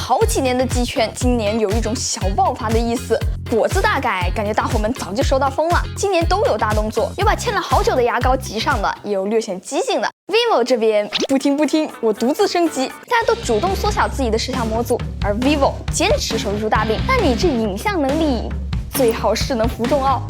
好几年的鸡圈，今年有一种小爆发的意思。果子大改，感觉大伙们早就收到风了，今年都有大动作，有把欠了好久的牙膏急上的，也有略显激进的。vivo 这边不听，我独自升级，大家都主动缩小自己的摄像模组，而 vivo 坚持守住大饼。那你这影像能力最好是能服众哦。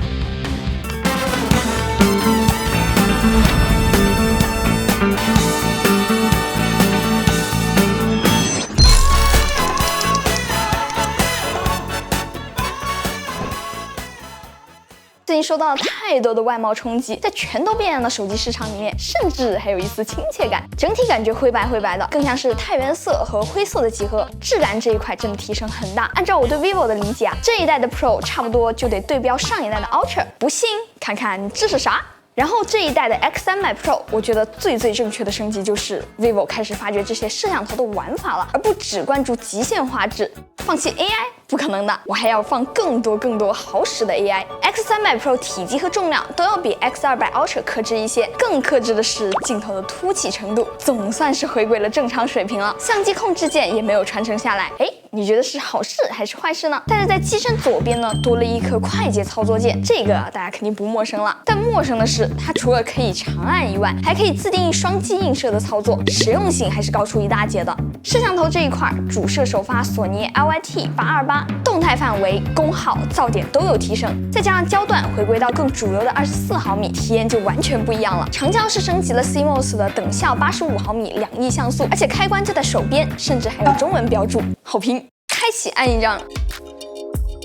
最近受到了太多的外贸冲击，在全都变样的手机市场里面，甚至还有一丝亲切感，整体感觉灰白的，更像是太原色和灰色的几何，质感这一块真的提升很大。按照我对 vivo 的理解啊，这一代的 Pro 差不多就得对标上一代的 Ultra， 不信看看这是啥。然后这一代的 X300 Pro， 我觉得最正确的升级就是 vivo 开始发掘这些摄像头的玩法了，而不只关注极限画质。放弃 AI 不可能的，我还要放更多好使的 AI。X300 Pro 体积和重量都要比 X200 Ultra 克制一些，更克制的是镜头的凸起程度，总算是回归了正常水平了。相机控制键也没有传承下来，你觉得是好事还是坏事呢？但是在机身左边呢，多了一颗快捷操作键，这个大家肯定不陌生了。但陌生的是，它除了可以长按以外，还可以自定义双击映射的操作，实用性还是高出一大截的。摄像头这一块，主摄首发索尼 LYT828，动态范围、功耗、噪点都有提升，再加上焦段回归到更主流的24毫米，体验就完全不一样了。长焦是升级了 CMOS 的等效85毫米2亿像素，而且开关就在手边，甚至还有中文标注，好评。开启按一张，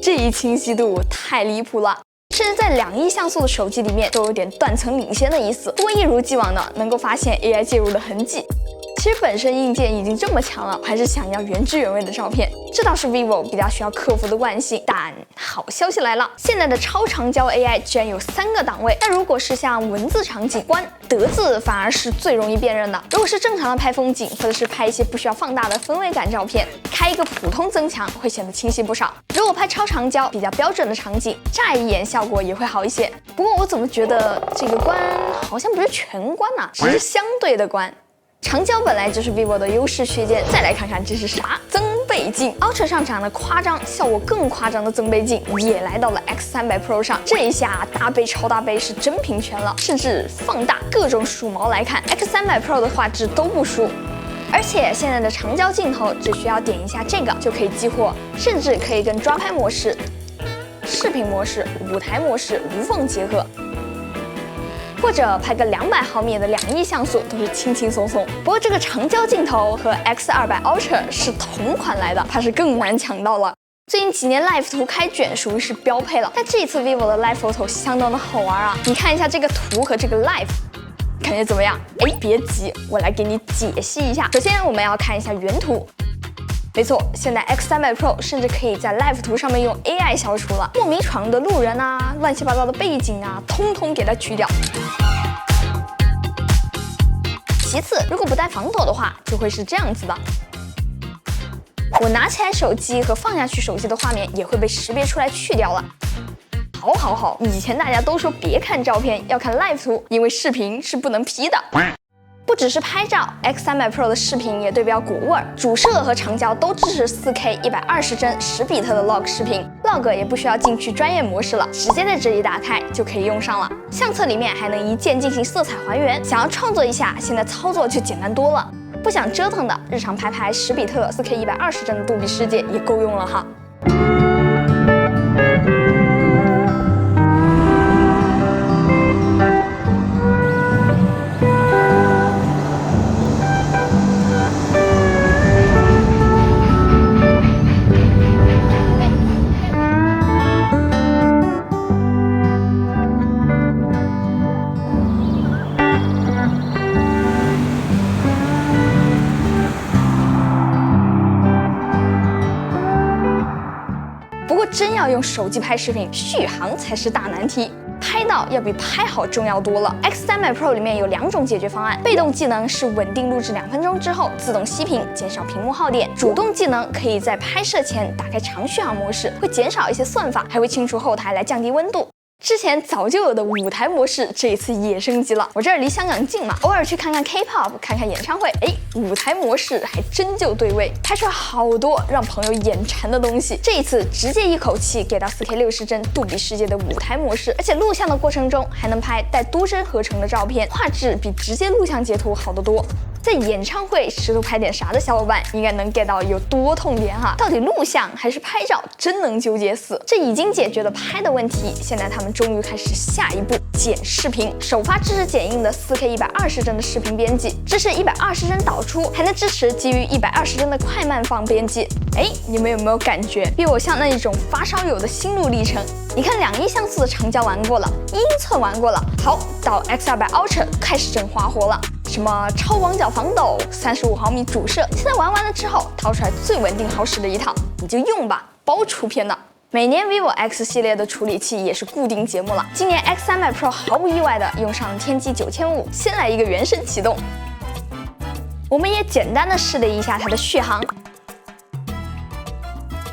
这一清晰度太离谱了，甚至在2亿像素的手机里面都有点断层领先的意思。不过一如既往的能够发现 AI 介入的痕迹。其实本身硬件已经这么强了，我还是想要原汁原味的照片，这倒是 vivo 比较需要克服的惯性。但好消息来了，现在的超长焦 AI 居然有3个档位。但如果是像文字场景，关德字反而是最容易辨认的。如果是正常的拍风景，或者是拍一些不需要放大的氛围感照片，开一个普通增强会显得清晰不少。如果拍超长焦比较标准的场景，乍一眼效果也会好一些。不过我怎么觉得这个关好像不是全关啊，只是相对的关。长焦本来就是 vivo 的优势缺点，再来看看这是啥？增倍镜。Ultra 上长得夸张，效果更夸张的增倍镜也来到了 X300 Pro 上，这一下大倍超大倍是真平权了，甚至放大各种数毛来看 ，X300 Pro 的画质都不输。而且现在的长焦镜头只需要点一下这个就可以激活，甚至可以跟抓拍模式、视频模式、舞台模式无缝结合。或者拍个200毫米的2亿像素都是轻松松。不过这个长焦镜头和 X200 Ultra 是同款来的，怕是更难抢到了。最近几年 Live 图开卷属于是标配了，但这一次 vivo 的 Live Photo 相当的好玩啊！你看一下这个图和这个 Live， 感觉怎么样？别急，我来给你解析一下。首先我们要看一下原图。没错，现在 X300 Pro 甚至可以在 Live 图上面用 AI 消除了莫名闯入的路人啊、乱七八糟的背景啊，通通给它去掉。其次，如果不带防抖的话，就会是这样子的。我拿起来手机和放下去手机的画面也会被识别出来去掉了。好，以前大家都说别看照片，要看 Live 图，因为视频是不能 P 的。不只是拍照 ，X300 Pro 的视频也对标国味儿，主摄和长焦都支持 4K 120帧10比特的 log 视频 ，log 也不需要进去专业模式了，直接在这里打开就可以用上了。相册里面还能一键进行色彩还原，想要创作一下，现在操作就简单多了。不想折腾的，日常拍10比特 4K 120帧的杜比世界也够用了哈。真要用手机拍视频，续航才是大难题。拍到要比拍好重要多了。X300 Pro 里面有2种解决方案，被动技能是稳定录制2分钟之后自动熄屏，减少屏幕耗电；主动技能可以在拍摄前打开长续航模式，会减少一些算法，还会清除后台来降低温度。之前早就有的舞台模式，这一次也升级了。我这儿离香港近嘛，偶尔去看看 K-pop， 看看演唱会，哎，舞台模式还真就对位，拍出来好多让朋友眼馋的东西。这一次直接一口气给到 4K 60帧杜比世界的舞台模式，而且录像的过程中还能拍带多帧合成的照片，画质比直接录像截图好得多。在演唱会试图拍点啥的小伙伴应该能 get 到有多痛点哈，到底录像还是拍照，真能纠结死。这已经解决了拍的问题，现在他们终于开始下一步剪视频，首发支持剪映的 4K 120帧的视频编辑，支持120帧导出，还能支持基于120帧的快慢放编辑。哎，你们有没有感觉比我像那一种发烧友的心路历程？你看2亿像素的长焦玩过了，1英寸玩过了，好，到 X200 Ultra 开始整花活了。什么超广角防抖、35毫米主摄，现在玩完了之后，掏出来最稳定好使的一套，你就用吧，包出片的。每年 vivo X 系列的处理器也是固定节目了，今年 X300 Pro 毫不意外的用上了天玑9500，先来一个原生启动。我们也简单的试了一下它的续航。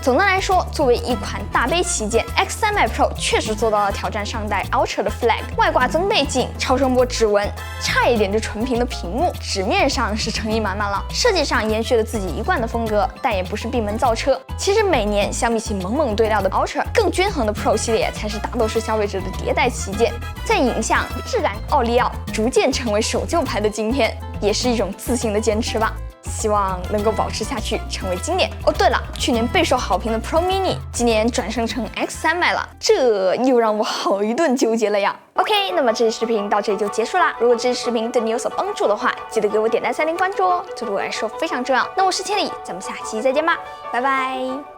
总的来说，作为一款大杯旗舰 ，X300 Pro 确实做到了挑战上代 Ultra 的 flag。外挂增倍镜、超声波指纹，差一点就纯平的屏幕，纸面上是诚意满满了。设计上延续了自己一贯的风格，但也不是闭门造车。其实每年相比起猛猛对料的 Ultra， 更均衡的 Pro 系列才是大多数消费者的迭代旗舰。在影像、质感，奥利奥逐渐成为守旧牌的今天，也是一种自信的坚持吧。希望能够保持下去，成为经典。哦，对了，去年备受好评的 Pro Mini， 今年转生成 X300了，这又让我好一顿纠结了呀。OK， 那么这期视频到这里就结束啦。如果这期视频对你有所帮助的话，记得给我点赞、3连关注哦，这对我来说非常重要。那我是千里，咱们下期再见吧，拜拜。